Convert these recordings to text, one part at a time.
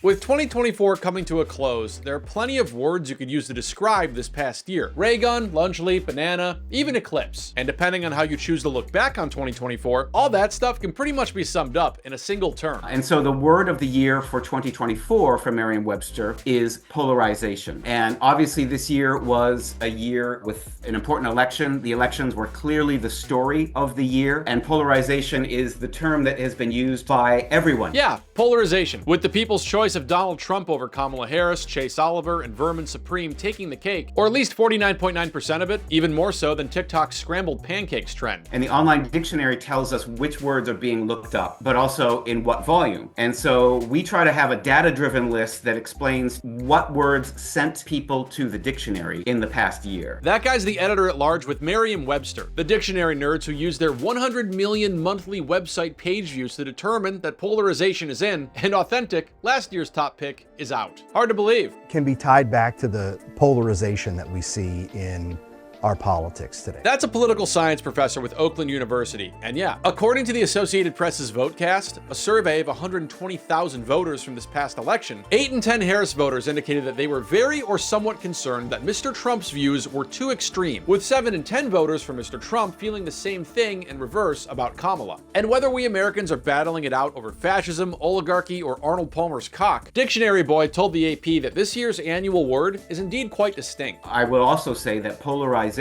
With 2024 coming to a close, there are plenty of words you could use to describe this past year. Ray gun, lunch leaf, banana, even eclipse. And depending on how you choose to look back on 2024, all that stuff can pretty much be summed up in a single term. And so the word of the year for 2024 from Merriam-Webster is polarization. And obviously this year was a year with an important election. The elections were clearly the story of the year, and polarization is the term that has been used by everyone. Yeah, polarization. With the people's choice of Donald Trump over Kamala Harris, Chase Oliver, and Vermin Supreme taking the cake, or at least 49.9% of it, even more so than TikTok's scrambled pancakes trend. And the online dictionary tells us which words are being looked up, but also in what volume. And so we try to have a data-driven list that explains what words sent people to the dictionary in the past year. That guy's the editor-at-large with Merriam-Webster, the dictionary nerds who use their 100 million monthly website page views to determine that polarization is in, and authentic, last year's top pick, is out. Hard to believe. Can be tied back to the polarization that we see in our politics today. That's a political science professor with Oakland University. And yeah, according to the Associated Press's VoteCast, a survey of 120,000 voters from this past election, 8 in 10 Harris voters indicated that they were very or somewhat concerned that Mr. Trump's views were too extreme, with 7 in 10 voters for Mr. Trump feeling the same thing in reverse about Kamala. And whether we Americans are battling it out over fascism, oligarchy, or Arnold Palmer's cock, Dictionary Boy told the AP that this year's annual word is indeed quite distinct. I will also say that polarization,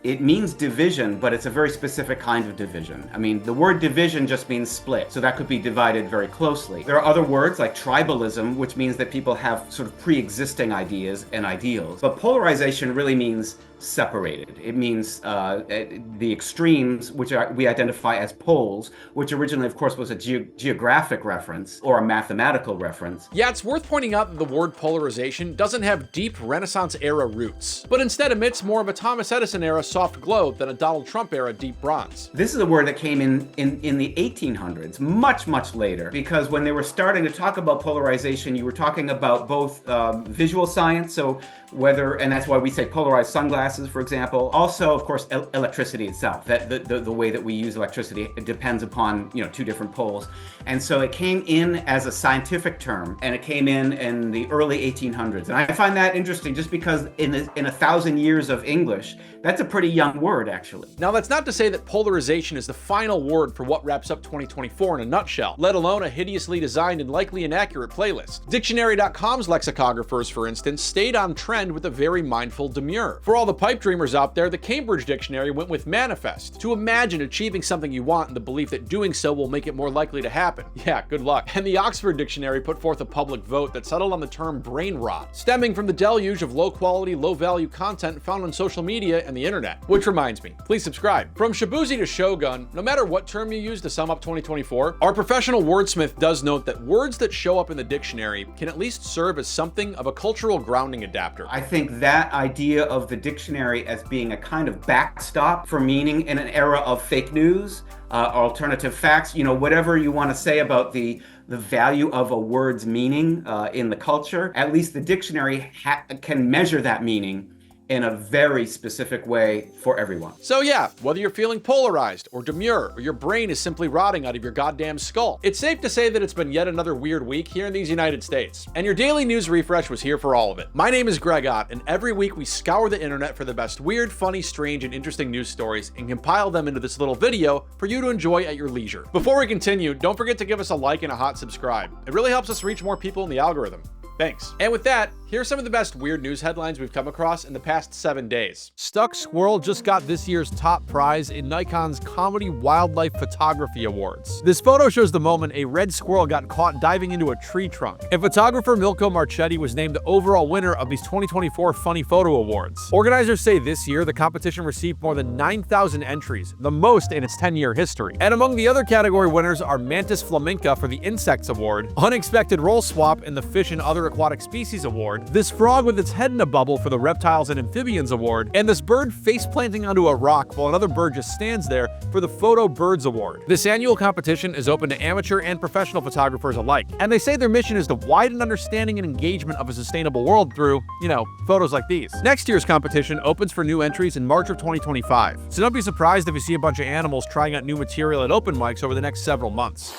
it means division, but it's a very specific kind of division. I mean, the word division just means split, so that could be divided very closely. There are other words like tribalism, which means that people have sort of pre-existing ideas and ideals. But polarization really means separated. It means the extremes, which we identify as poles, which originally, of course, was a geographic reference or a mathematical reference. Yeah, it's worth pointing out that the word polarization doesn't have deep Renaissance-era roots, but instead emits more of a Thomas Edison-era soft glow than a Donald Trump-era deep bronze. This is a word that came in the 1800s, much later, because when they were starting to talk about polarization, you were talking about both visual science, so whether, and that's why we say polarized sunglasses, for example. Also, of course, electricity itself. That the way that we use electricity, it depends upon, two different poles. And so it came in as a scientific term, and it came in the early 1800s. And I find that interesting just because in 1,000 years of English, that's a pretty young word, actually. Now, that's not to say that polarization is the final word for what wraps up 2024 in a nutshell, let alone a hideously designed and likely inaccurate playlist. Dictionary.com's lexicographers, for instance, stayed on trend with a very mindful demure. For all the pipe dreamers out there, the Cambridge Dictionary went with manifest, to imagine achieving something you want in the belief that doing so will make it more likely to happen. Yeah, good luck. And the Oxford Dictionary put forth a public vote that settled on the term brain rot, stemming from the deluge of low-quality, low-value content found on social media and the internet. Which reminds me, please subscribe. From Shabuzi to Shogun, no matter what term you use to sum up 2024, our professional wordsmith does note that words that show up in the dictionary can at least serve as something of a cultural grounding adapter. I think that idea of the dictionary as being a kind of backstop for meaning in an era of fake news, alternative facts, whatever you want to say about the value of a word's meaning in the culture, at least the dictionary can measure that meaning in a very specific way for everyone. So yeah, whether you're feeling polarized or demure, or your brain is simply rotting out of your goddamn skull, it's safe to say that it's been yet another weird week here in these United States. And your daily news refresh was here for all of it. My name is Greg Ott, and every week we scour the internet for the best weird, funny, strange, and interesting news stories and compile them into this little video for you to enjoy at your leisure. Before we continue, don't forget to give us a like and a hot subscribe. It really helps us reach more people in the algorithm. Thanks. And with that, here's some of the best weird news headlines we've come across in the past 7 days. Stuck Squirrel just got this year's top prize in Nikon's Comedy Wildlife Photography Awards. This photo shows the moment a red squirrel got caught diving into a tree trunk, and photographer Milko Marchetti was named the overall winner of these 2024 Funny Photo Awards. Organizers say this year the competition received more than 9,000 entries, the most in its 10-year history. And among the other category winners are Mantis flamenca for the Insects Award, Unexpected Role Swap in the Fish and Other Aquatic Species Award, this frog with its head in a bubble for the Reptiles and Amphibians Award, and this bird face planting onto a rock while another bird just stands there for the Photo Birds Award. This annual competition is open to amateur and professional photographers alike, and they say their mission is to widen understanding and engagement of a sustainable world through, photos like these. Next year's competition opens for new entries in March of 2025, so don't be surprised if you see a bunch of animals trying out new material at open mics over the next several months.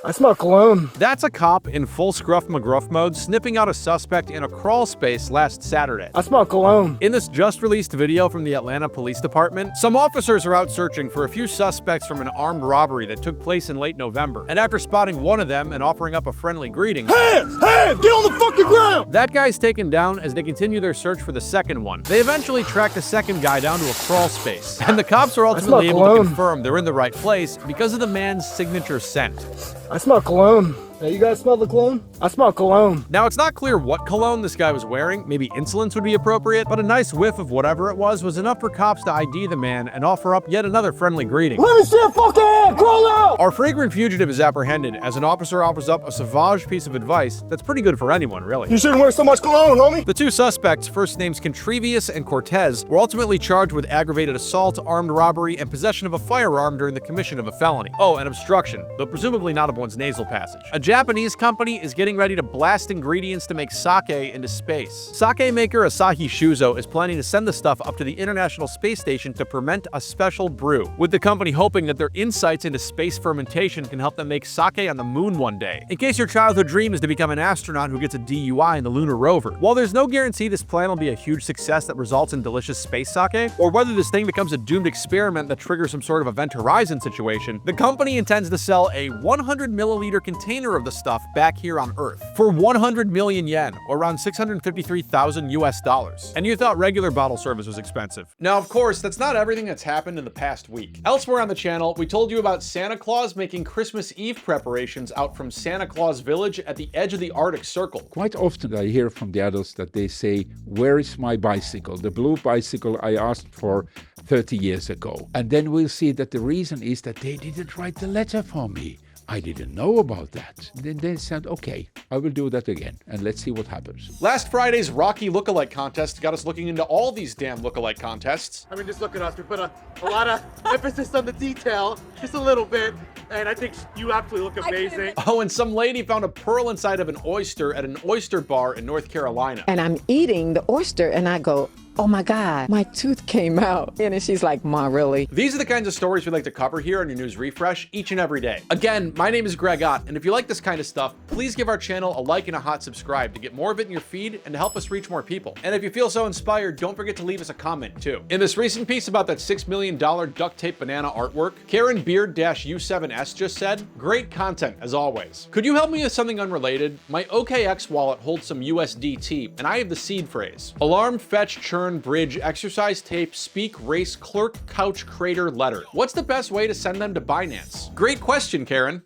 I smell cologne. That's a cop in full Scruff McGruff mode sniffing out a suspect in a crawl space last Saturday. I smell cologne. In this just released video from the Atlanta Police Department, some officers are out searching for a few suspects from an armed robbery that took place in late November. And after spotting one of them and offering up a friendly greeting, Hands! Hands! Get on the fucking ground! that guy's taken down as they continue their search for the second one. They eventually track the second guy down to a crawl space, and the cops are ultimately able to confirm they're in the right place because of the man's signature scent. I smell cologne. Hey, you guys smell the cologne? I smell cologne. Now, it's not clear what cologne this guy was wearing. Maybe insolence would be appropriate, but a nice whiff of whatever it was enough for cops to ID the man and offer up yet another friendly greeting. Let me see a fucking hand! Crawl out! Our fragrant fugitive is apprehended as an officer offers up a sauvage piece of advice that's pretty good for anyone, really. You shouldn't wear so much cologne, homie. The two suspects, first names Contrevious and Cortez, were ultimately charged with aggravated assault, armed robbery, and possession of a firearm during the commission of a felony. Oh, and obstruction, though presumably not of one's nasal passage. A Japanese company is getting ready to blast ingredients to make sake into space. Sake maker Asahi Shuzo is planning to send the stuff up to the International Space Station to ferment a special brew, with the company hoping that their insights into space fermentation can help them make sake on the moon one day. In case your childhood dream is to become an astronaut who gets a DUI in the lunar rover. While there's no guarantee this plan will be a huge success that results in delicious space sake, or whether this thing becomes a doomed experiment that triggers some sort of Event Horizon situation, the company intends to sell a 100 milliliter container of the stuff back here on Earth for 100 million yen, or around 653,000 US dollars. And you thought regular bottle service was expensive. Now, of course, that's not everything that's happened in the past week. Elsewhere on the channel, we told you about Santa Claus making Christmas Eve preparations out from Santa Claus Village at the edge of the Arctic Circle. Quite often I hear from the adults that they say, "Where is my bicycle? The blue bicycle I asked for 30 years ago." And then we'll see that the reason is that they didn't write the letter for me. I didn't know about that. Then they said, okay, I will do that again, and let's see what happens. Last Friday's Rocky lookalike contest got us looking into all these damn lookalike contests. I mean, just look at us. We put a lot of emphasis on the detail, just a little bit, and I think you absolutely look amazing. Oh, and some lady found a pearl inside of an oyster at an oyster bar in North Carolina. And I'm eating the oyster, and I go, oh my God, my tooth came out. And then she's like, Ma, really? These are the kinds of stories we like to cover here on your news refresh each and every day. Again, my name is Greg Ott, and if you like this kind of stuff, please give our channel a like and a hot subscribe to get more of it in your feed and to help us reach more people. And if you feel so inspired, don't forget to leave us a comment too. In this recent piece about that $6 million duct tape banana artwork, Karen Beard-U7S just said, great content as always. Could you help me with something unrelated? My OKX wallet holds some USDT, and I have the seed phrase. Alarm, fetch, churn, bridge, exercise tape, speak, race, clerk, couch, crater, letter. What's the best way to send them to Binance? Great question, Karen.